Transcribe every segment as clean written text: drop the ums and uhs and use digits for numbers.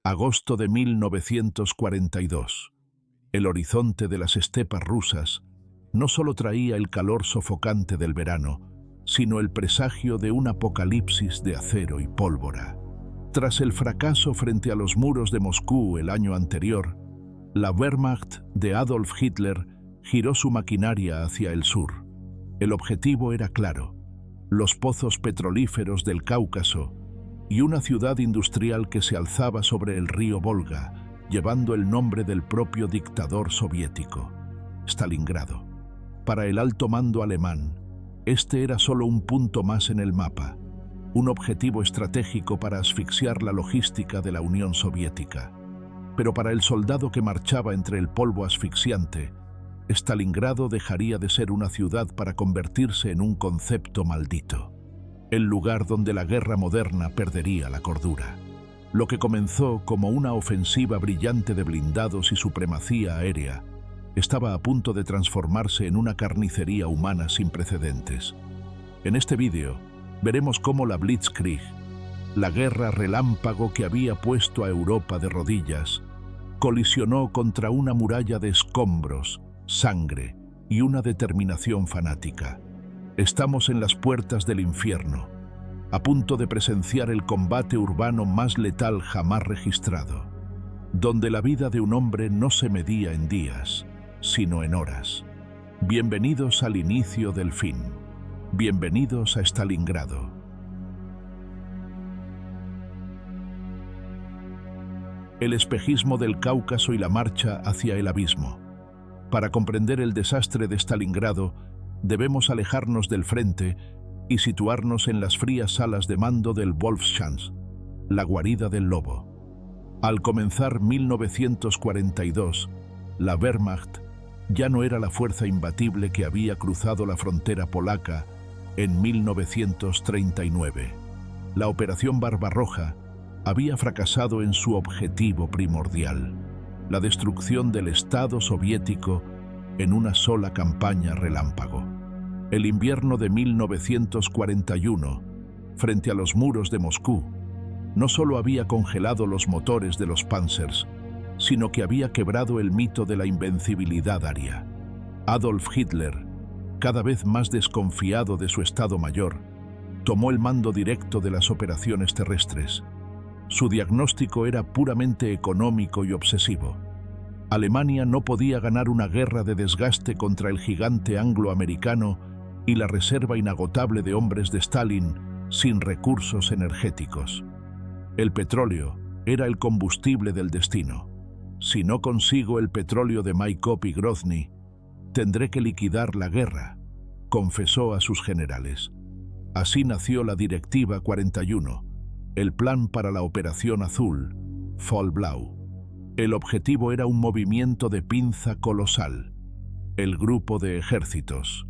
Agosto de 1942. El horizonte de las estepas rusas no solo traía el calor sofocante del verano, sino el presagio de un apocalipsis de acero y pólvora. Tras el fracaso frente a los muros de Moscú el año anterior, la Wehrmacht de Adolf Hitler giró su maquinaria hacia el sur. El objetivo era claro: los pozos petrolíferos del Cáucaso y una ciudad industrial que se alzaba sobre el río Volga, llevando el nombre del propio dictador soviético, Stalingrado. Para el alto mando alemán, este era solo un punto más en el mapa, un objetivo estratégico para asfixiar la logística de la Unión Soviética. Pero para el soldado que marchaba entre el polvo asfixiante, Stalingrado dejaría de ser una ciudad para convertirse en un concepto maldito, el lugar donde la guerra moderna perdería la cordura. Lo que comenzó como una ofensiva brillante de blindados y supremacía aérea estaba a punto de transformarse en una carnicería humana sin precedentes. En este vídeo veremos cómo la Blitzkrieg, la guerra relámpago que había puesto a Europa de rodillas, colisionó contra una muralla de escombros, sangre y una determinación fanática. Estamos en las puertas del infierno, a punto de presenciar el combate urbano más letal jamás registrado, donde la vida de un hombre no se medía en días, sino en horas. Bienvenidos al inicio del fin. Bienvenidos a Stalingrado. El espejismo del Cáucaso y la marcha hacia el abismo. Para comprender el desastre de Stalingrado, debemos alejarnos del frente y situarnos en las frías salas de mando del Wolfschanz, la guarida del lobo. Al comenzar 1942, la Wehrmacht ya no era la fuerza imbatible que había cruzado la frontera polaca en 1939. La Operación Barbarroja había fracasado en su objetivo primordial, la destrucción del Estado soviético en una sola campaña relámpago. El invierno de 1941, frente a los muros de Moscú, no solo había congelado los motores de los Panzers, sino que había quebrado el mito de la invencibilidad aria. Adolf Hitler, cada vez más desconfiado de su Estado Mayor, tomó el mando directo de las operaciones terrestres. Su diagnóstico era puramente económico y obsesivo. Alemania no podía ganar una guerra de desgaste contra el gigante angloamericano y la reserva inagotable de hombres de Stalin sin recursos energéticos. El petróleo era el combustible del destino. Si no consigo el petróleo de Maikop y Grozny, tendré que liquidar la guerra, confesó a sus generales. Así nació la Directiva 41, el plan para la Operación Azul, Vollblau. El objetivo era un movimiento de pinza colosal, el Grupo de Ejércitos.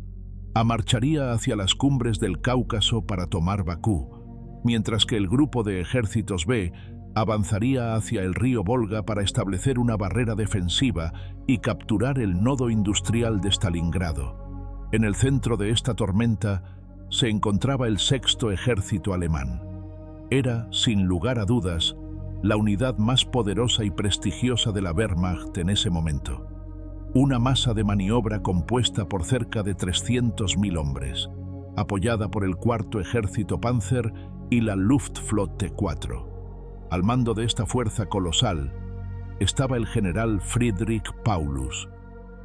Marcharía hacia las cumbres del Cáucaso para tomar Bakú, mientras que el Grupo de Ejércitos B avanzaría hacia el río Volga para establecer una barrera defensiva y capturar el nodo industrial de Stalingrado. En el centro de esta tormenta se encontraba el Sexto Ejército alemán. Era, sin lugar a dudas, la unidad más poderosa y prestigiosa de la Wehrmacht en ese momento. Una masa de maniobra compuesta por cerca de 300.000 hombres, apoyada por el Cuarto Ejército Panzer y la Luftflotte 4. Al mando de esta fuerza colosal estaba el general Friedrich Paulus.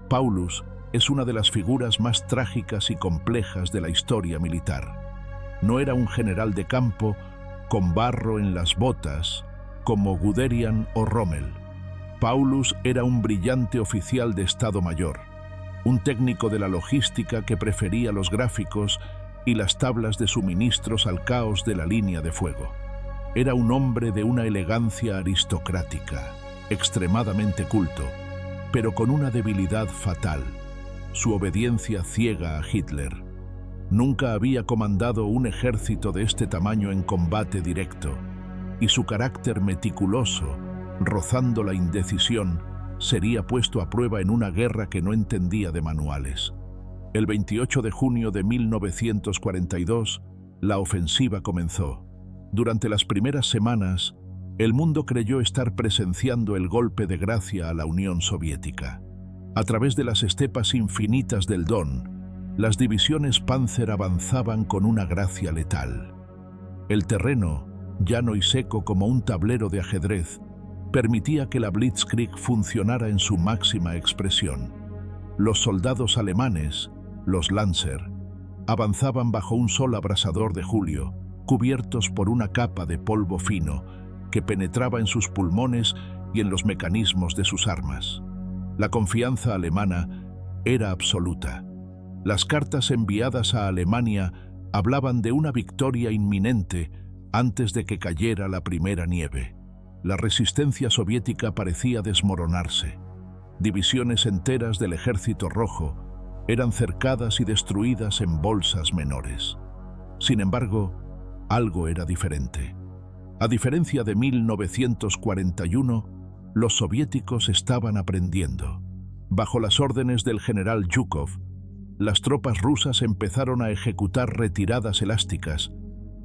Paulus es una de las figuras más trágicas y complejas de la historia militar. No era un general de campo con barro en las botas, como Guderian o Rommel. Paulus era un brillante oficial de Estado Mayor, un técnico de la logística que prefería los gráficos y las tablas de suministros al caos de la línea de fuego. Era un hombre de una elegancia aristocrática, extremadamente culto, pero con una debilidad fatal: su obediencia ciega a Hitler. Nunca había comandado un ejército de este tamaño en combate directo, y su carácter meticuloso, rozando la indecisión, sería puesto a prueba en una guerra que no entendía de manuales. El 28 de junio de 1942, la ofensiva comenzó. Durante las primeras semanas, El mundo creyó estar presenciando el golpe de gracia a la Unión Soviética. A través de las estepas infinitas del Don, las divisiones Panzer avanzaban con una gracia letal. El terreno, llano y seco como un tablero de ajedrez, permitía que la Blitzkrieg funcionara en su máxima expresión. Los soldados alemanes, los Lancer, avanzaban bajo un sol abrasador de julio, cubiertos por una capa de polvo fino que penetraba en sus pulmones y en los mecanismos de sus armas. La confianza alemana era absoluta. Las cartas enviadas a Alemania hablaban de una victoria inminente antes de que cayera la primera nieve. La resistencia soviética parecía desmoronarse. Divisiones enteras del Ejército Rojo eran cercadas y destruidas en bolsas menores. Sin embargo, algo era diferente. A diferencia de 1941, los soviéticos estaban aprendiendo. Bajo las órdenes del general Zhukov, las tropas rusas empezaron a ejecutar retiradas elásticas,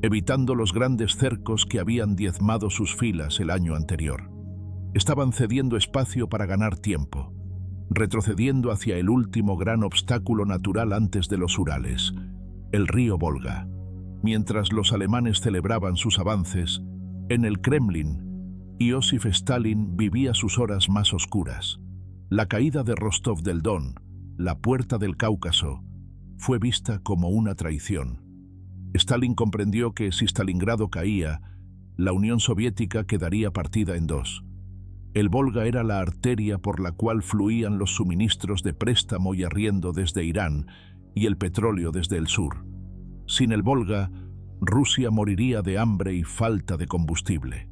evitando los grandes cercos que habían diezmado sus filas el año anterior. Estaban cediendo espacio para ganar tiempo, retrocediendo hacia el último gran obstáculo natural antes de los Urales, el río Volga. Mientras los alemanes celebraban sus avances, en el Kremlin, Iósif Stalin vivía sus horas más oscuras. La caída de Rostov del Don, la puerta del Cáucaso, fue vista como una traición. Stalin comprendió que si Stalingrado caía, la Unión Soviética quedaría partida en dos. El Volga era la arteria por la cual fluían los suministros de préstamo y arriendo desde Irán y el petróleo desde el sur. Sin el Volga, Rusia moriría de hambre y falta de combustible.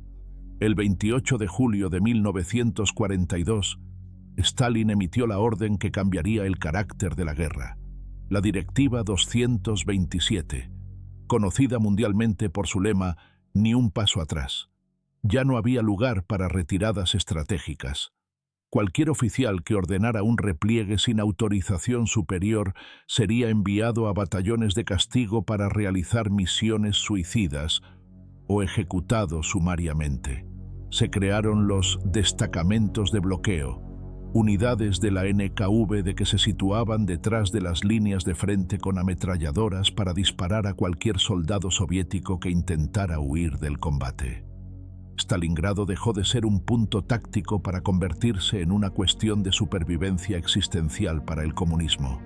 El 28 de julio de 1942, Stalin emitió la orden que cambiaría el carácter de la guerra, la Directiva 227, conocida mundialmente por su lema «Ni un paso atrás». Ya no había lugar para retiradas estratégicas. Cualquier oficial que ordenara un repliegue sin autorización superior sería enviado a batallones de castigo para realizar misiones suicidas o ejecutado sumariamente. Se crearon los destacamentos de bloqueo, unidades de la NKVD de que se situaban detrás de las líneas de frente con ametralladoras para disparar a cualquier soldado soviético que intentara huir del combate. Stalingrado dejó de ser un punto táctico para convertirse en una cuestión de supervivencia existencial para el comunismo.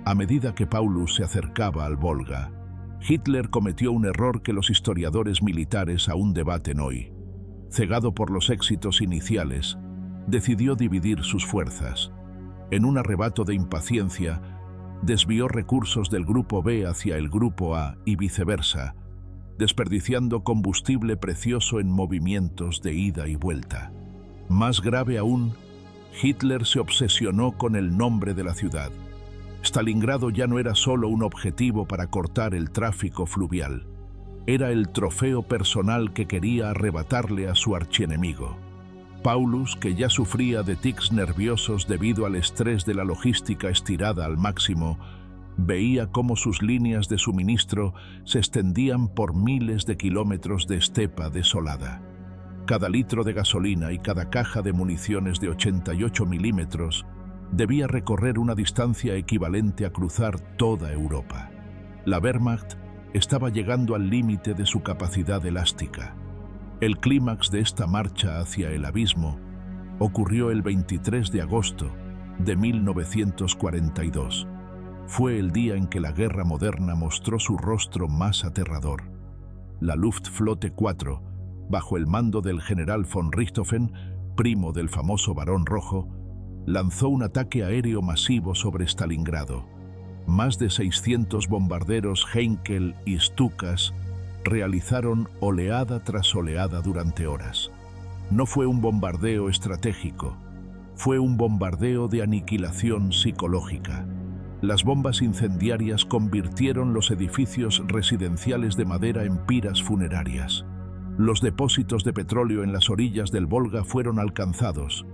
A medida que Paulus se acercaba al Volga, Hitler cometió un error que los historiadores militares aún debaten hoy. Cegado por los éxitos iniciales, decidió dividir sus fuerzas. En un arrebato de impaciencia, desvió recursos del Grupo B hacia el Grupo A y viceversa, desperdiciando combustible precioso en movimientos de ida y vuelta. Más grave aún, Hitler se obsesionó con el nombre de la ciudad. Stalingrado ya no era solo un objetivo para cortar el tráfico fluvial, era el trofeo personal que quería arrebatarle a su archienemigo. Paulus, que ya sufría de tics nerviosos debido al estrés de la logística estirada al máximo, veía cómo sus líneas de suministro se extendían por miles de kilómetros de estepa desolada. Cada litro de gasolina y cada caja de municiones de 88 milímetros debía recorrer una distancia equivalente a cruzar toda Europa. La Wehrmacht estaba llegando al límite de su capacidad elástica. El clímax de esta marcha hacia el abismo ocurrió el 23 de agosto de 1942. Fue el día en que la guerra moderna mostró su rostro más aterrador. La Luftflotte 4, bajo el mando del general von Richthofen, primo del famoso Barón Rojo, lanzó un ataque aéreo masivo sobre Stalingrado. Más de 600 bombarderos Heinkel y Stukas realizaron oleada tras oleada durante horas. No fue un bombardeo estratégico, fue un bombardeo de aniquilación psicológica. Las bombas incendiarias convirtieron los edificios residenciales de madera en piras funerarias. Los depósitos de petróleo en las orillas del Volga fueron alcanzados,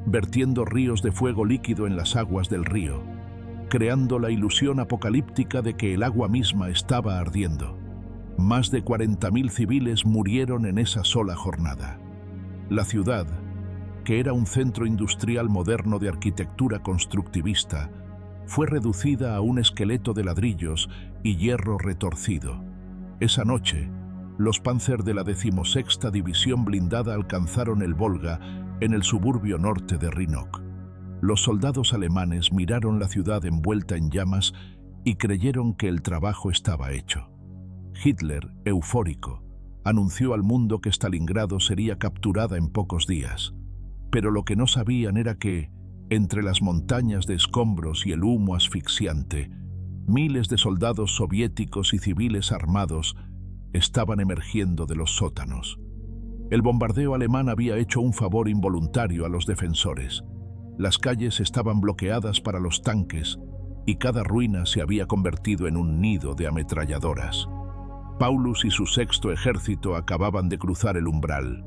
vertiendo ríos de fuego líquido en las aguas del río, creando la ilusión apocalíptica de que el agua misma estaba ardiendo. Más de 40.000 civiles murieron en esa sola jornada. La ciudad, que era un centro industrial moderno de arquitectura constructivista, fue reducida a un esqueleto de ladrillos y hierro retorcido. Esa noche, los Panzer de la 16ª División Blindada alcanzaron el Volga en el suburbio norte de Rynok. Los soldados alemanes miraron la ciudad envuelta en llamas y creyeron que el trabajo estaba hecho. Hitler, eufórico, anunció al mundo que Stalingrado sería capturada en pocos días. Pero lo que no sabían era que, entre las montañas de escombros y el humo asfixiante, miles de soldados soviéticos y civiles armados estaban emergiendo de los sótanos. El bombardeo alemán había hecho un favor involuntario a los defensores. Las calles estaban bloqueadas para los tanques y cada ruina se había convertido en un nido de ametralladoras. Paulus y su 6º ejército acababan de cruzar el umbral.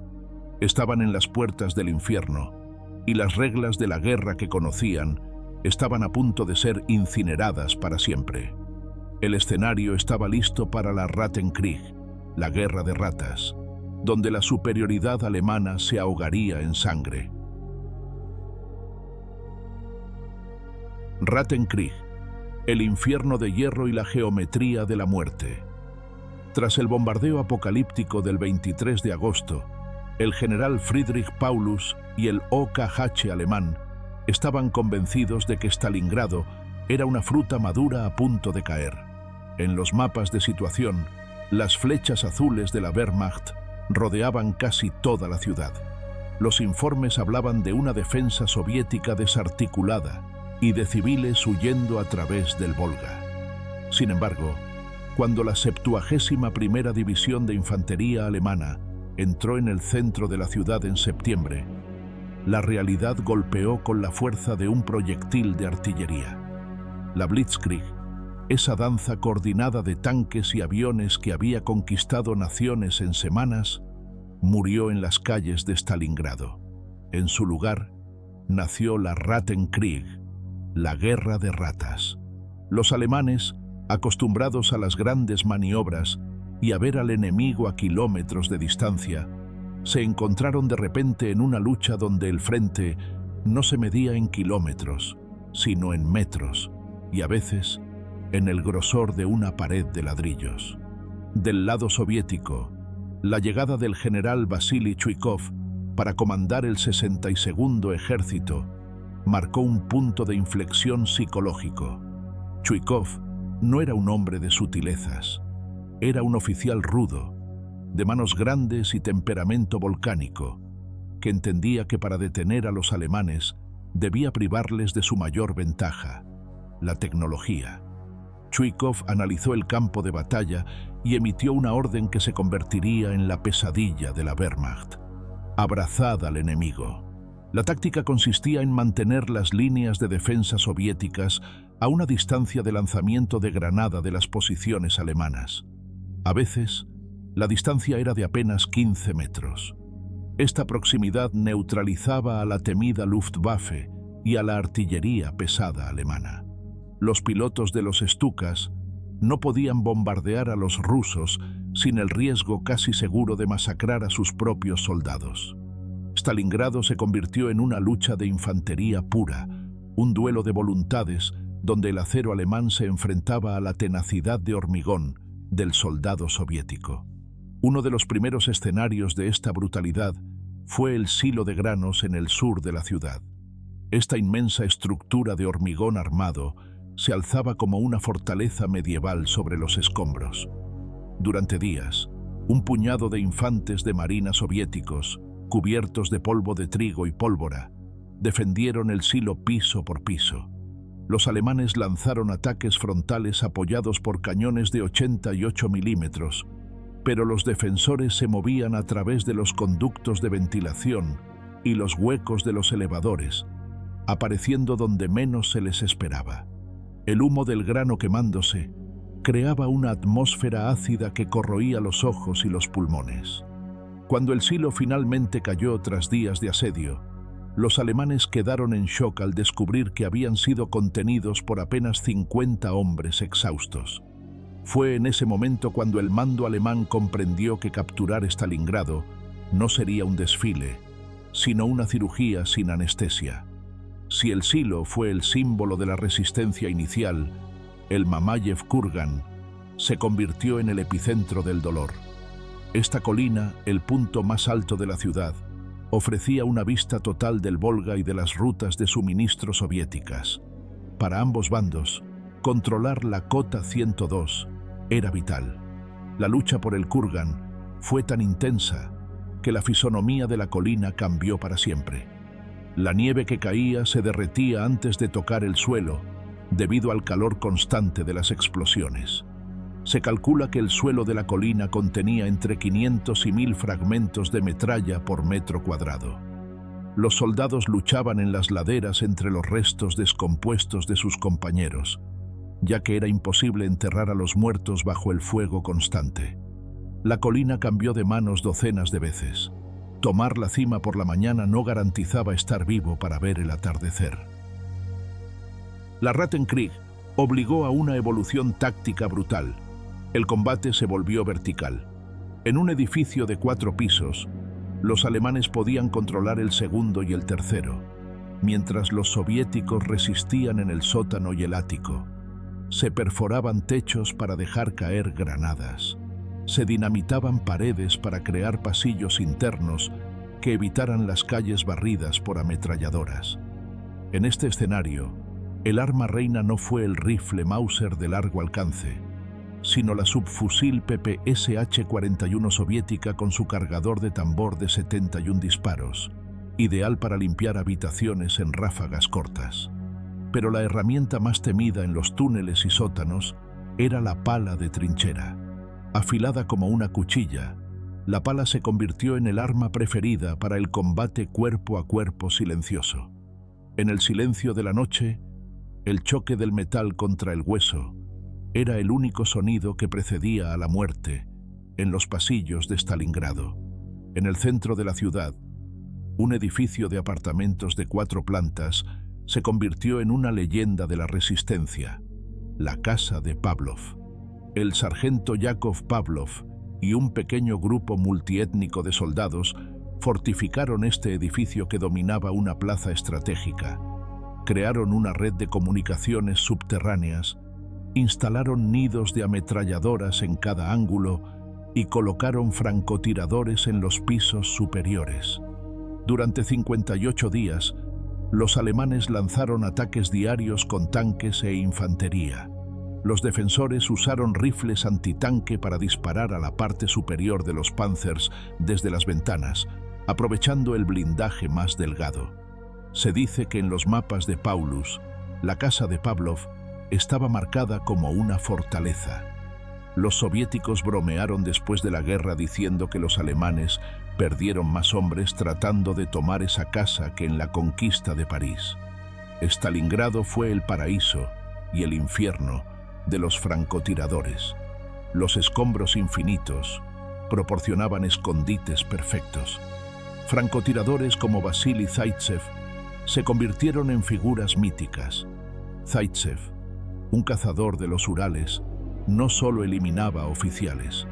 Estaban en las puertas del infierno y las reglas de la guerra que conocían estaban a punto de ser incineradas para siempre. El escenario estaba listo para la Rattenkrieg, la guerra de ratas, donde la superioridad alemana se ahogaría en sangre. Rattenkrieg, el infierno de hierro y la geometría de la muerte. Tras el bombardeo apocalíptico del 23 de agosto, el general Friedrich Paulus y el OKH alemán estaban convencidos de que Stalingrado era una fruta madura a punto de caer. En los mapas de situación, las flechas azules de la Wehrmacht rodeaban casi toda la ciudad. Los informes hablaban de una defensa soviética desarticulada y de civiles huyendo a través del Volga. Sin embargo, cuando la 71ª División de Infantería alemana entró en el centro de la ciudad en septiembre, la realidad golpeó con la fuerza de un proyectil de artillería. La Blitzkrieg, esa danza coordinada de tanques y aviones que había conquistado naciones en semanas, murió en las calles de Stalingrado. En su lugar, nació la Rattenkrieg, la guerra de ratas. Los alemanes, acostumbrados a las grandes maniobras y a ver al enemigo a kilómetros de distancia, se encontraron de repente en una lucha donde el frente no se medía en kilómetros, sino en metros, y a veces en el grosor de una pared de ladrillos. Del lado soviético, la llegada del general Vasily Chuikov para comandar el 62º Ejército marcó un punto de inflexión psicológico. Chuikov no era un hombre de sutilezas, era un oficial rudo, de manos grandes y temperamento volcánico, que entendía que para detener a los alemanes debía privarles de su mayor ventaja, la tecnología. Chuikov analizó el campo de batalla y emitió una orden que se convertiría en la pesadilla de la Wehrmacht: abrazad al enemigo. La táctica consistía en mantener las líneas de defensa soviéticas a una distancia de lanzamiento de granada de las posiciones alemanas. A veces, la distancia era de apenas 15 metros. Esta proximidad neutralizaba a la temida Luftwaffe y a la artillería pesada alemana. Los pilotos de los Stukas no podían bombardear a los rusos sin el riesgo casi seguro de masacrar a sus propios soldados. Stalingrado se convirtió en una lucha de infantería pura, un duelo de voluntades donde el acero alemán se enfrentaba a la tenacidad de hormigón del soldado soviético. Uno de los primeros escenarios de esta brutalidad fue el silo de granos en el sur de la ciudad. Esta inmensa estructura de hormigón armado se alzaba como una fortaleza medieval sobre los escombros. Durante días, un puñado de infantes de marina soviéticos, cubiertos de polvo de trigo y pólvora, defendieron el silo piso por piso. Los alemanes lanzaron ataques frontales apoyados por cañones de 88 milímetros, pero los defensores se movían a través de los conductos de ventilación y los huecos de los elevadores, apareciendo donde menos se les esperaba. El humo del grano quemándose creaba una atmósfera ácida que corroía los ojos y los pulmones. Cuando el silo finalmente cayó tras días de asedio, los alemanes quedaron en shock al descubrir que habían sido contenidos por apenas 50 hombres exhaustos. Fue en ese momento cuando el mando alemán comprendió que capturar Stalingrado no sería un desfile, sino una cirugía sin anestesia. Si el silo fue el símbolo de la resistencia inicial, el Mamayev Kurgan se convirtió en el epicentro del dolor. Esta colina, el punto más alto de la ciudad, ofrecía una vista total del Volga y de las rutas de suministro soviéticas. Para ambos bandos, controlar la Cota 102 era vital. La lucha por el Kurgan fue tan intensa que la fisonomía de la colina cambió para siempre. La nieve que caía se derretía antes de tocar el suelo debido al calor constante de las explosiones. Se calcula que el suelo de la colina contenía entre 500 y 1000 fragmentos de metralla por metro cuadrado. Los soldados luchaban en las laderas entre los restos descompuestos de sus compañeros, ya que era imposible enterrar a los muertos bajo el fuego constante. La colina cambió de manos docenas de veces. Tomar la cima por la mañana no garantizaba estar vivo para ver el atardecer. La Rattenkrieg obligó a una evolución táctica brutal. El combate se volvió vertical. En un edificio de 4 pisos, los alemanes podían controlar el segundo y el tercero, mientras los soviéticos resistían en el sótano y el ático. Se perforaban techos para dejar caer granadas. Se dinamitaban paredes para crear pasillos internos que evitaran las calles barridas por ametralladoras. En este escenario, el arma reina no fue el rifle Mauser de largo alcance, sino la subfusil PPSH-41 soviética con su cargador de tambor de 71 disparos, ideal para limpiar habitaciones en ráfagas cortas. Pero la herramienta más temida en los túneles y sótanos era la pala de trinchera. Afilada como una cuchilla, la pala se convirtió en el arma preferida para el combate cuerpo a cuerpo silencioso. En el silencio de la noche, el choque del metal contra el hueso era el único sonido que precedía a la muerte en los pasillos de Stalingrado. En el centro de la ciudad, un edificio de apartamentos de 4 plantas se convirtió en una leyenda de la resistencia, la casa de Pavlov. El sargento Yakov Pavlov y un pequeño grupo multiétnico de soldados fortificaron este edificio que dominaba una plaza estratégica. Crearon una red de comunicaciones subterráneas, instalaron nidos de ametralladoras en cada ángulo y colocaron francotiradores en los pisos superiores. Durante 58 días, los alemanes lanzaron ataques diarios con tanques e infantería. Los defensores usaron rifles antitanque para disparar a la parte superior de los Panzers desde las ventanas, aprovechando el blindaje más delgado. Se dice que en los mapas de Paulus, la casa de Pavlov estaba marcada como una fortaleza. Los soviéticos bromearon después de la guerra diciendo que los alemanes perdieron más hombres tratando de tomar esa casa que en la conquista de París. Stalingrado fue el paraíso y el infierno de los francotiradores. Los escombros infinitos proporcionaban escondites perfectos. Francotiradores como Vasily Zaitsev se convirtieron en figuras míticas. Zaitsev, un cazador de los Urales, no solo eliminaba oficiales,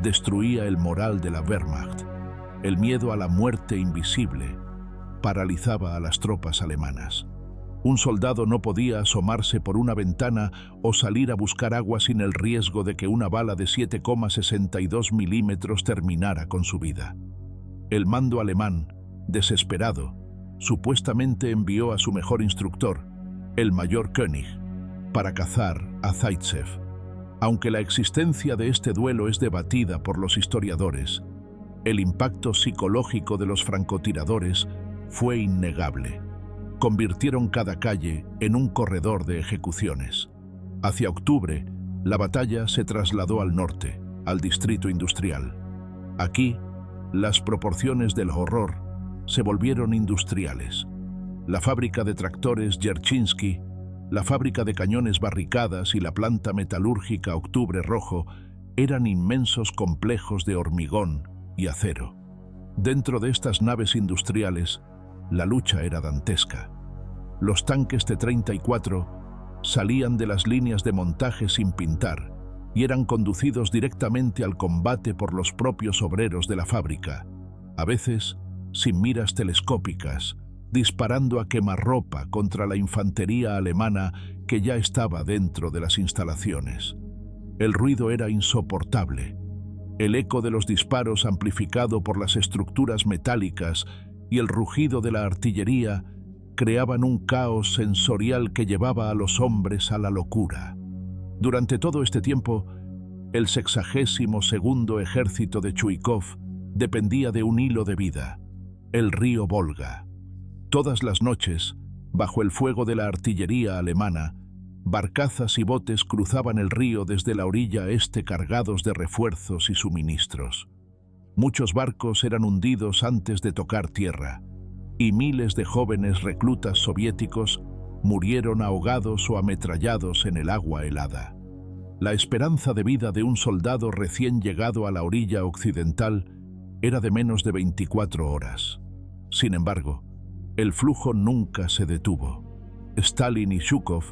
destruía el moral de la Wehrmacht. El miedo a la muerte invisible paralizaba a las tropas alemanas. Un soldado no podía asomarse por una ventana o salir a buscar agua sin el riesgo de que una bala de 7,62 milímetros terminara con su vida. El mando alemán, desesperado, supuestamente envió a su mejor instructor, el mayor König, para cazar a Zaitsev. Aunque la existencia de este duelo es debatida por los historiadores, el impacto psicológico de los francotiradores fue innegable. Convirtieron cada calle en un corredor de ejecuciones. Hacia octubre, la batalla se trasladó al norte, al distrito industrial. Aquí, las proporciones del horror se volvieron industriales. La fábrica de tractores Yerchinsky, la fábrica de cañones Barricadas y la planta metalúrgica Octubre Rojo eran inmensos complejos de hormigón y acero. Dentro de estas naves industriales, la lucha era dantesca. Los tanques T-34 salían de las líneas de montaje sin pintar y eran conducidos directamente al combate por los propios obreros de la fábrica. A veces, sin miras telescópicas, disparando a quemarropa contra la infantería alemana que ya estaba dentro de las instalaciones. El ruido era insoportable. El eco de los disparos amplificado por las estructuras metálicas y el rugido de la artillería creaban un caos sensorial que llevaba a los hombres a la locura. Durante todo este tiempo, el 62º ejército de Chuikov dependía de un hilo de vida, el río Volga. Todas las noches, bajo el fuego de la artillería alemana, barcazas y botes cruzaban el río desde la orilla este cargados de refuerzos y suministros. Muchos barcos eran hundidos antes de tocar tierra, y miles de jóvenes reclutas soviéticos murieron ahogados o ametrallados en el agua helada. La esperanza de vida de un soldado recién llegado a la orilla occidental era de menos de 24 horas. Sin embargo, el flujo nunca se detuvo. Stalin y Zhukov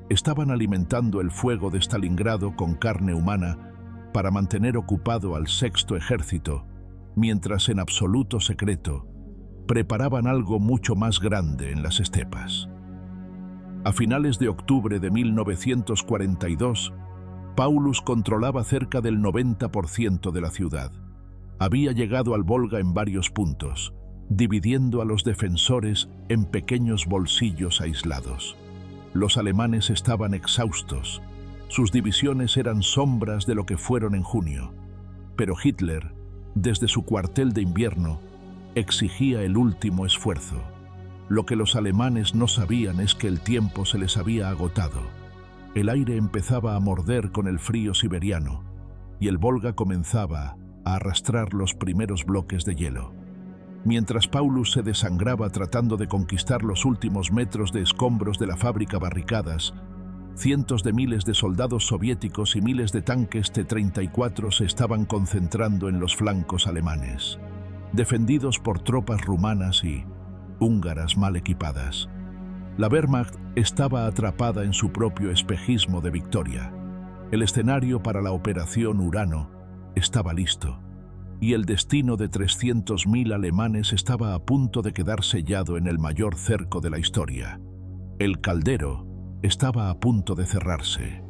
estaban alimentando el fuego de Stalingrado con carne humana para mantener ocupado al Sexto Ejército, mientras en absoluto secreto preparaban algo mucho más grande en las estepas. A finales de octubre de 1942, Paulus controlaba cerca del 90% de la ciudad. Había llegado al Volga en varios puntos, dividiendo a los defensores en pequeños bolsillos aislados. Los alemanes estaban exhaustos. Sus divisiones eran sombras de lo que fueron en junio. Pero Hitler, desde su cuartel de invierno, exigía el último esfuerzo. Lo que los alemanes no sabían es que el tiempo se les había agotado. El aire empezaba a morder con el frío siberiano, y el Volga comenzaba a arrastrar los primeros bloques de hielo. Mientras Paulus se desangraba tratando de conquistar los últimos metros de escombros de la fábrica barricadas, cientos de miles de soldados soviéticos y miles de tanques T-34 se estaban concentrando en los flancos alemanes, defendidos por tropas rumanas y húngaras mal equipadas. La Wehrmacht estaba atrapada en su propio espejismo de victoria. El escenario para la Operación Urano estaba listo, y el destino de 300.000 alemanes estaba a punto de quedar sellado en el mayor cerco de la historia. El caldero estaba a punto de cerrarse.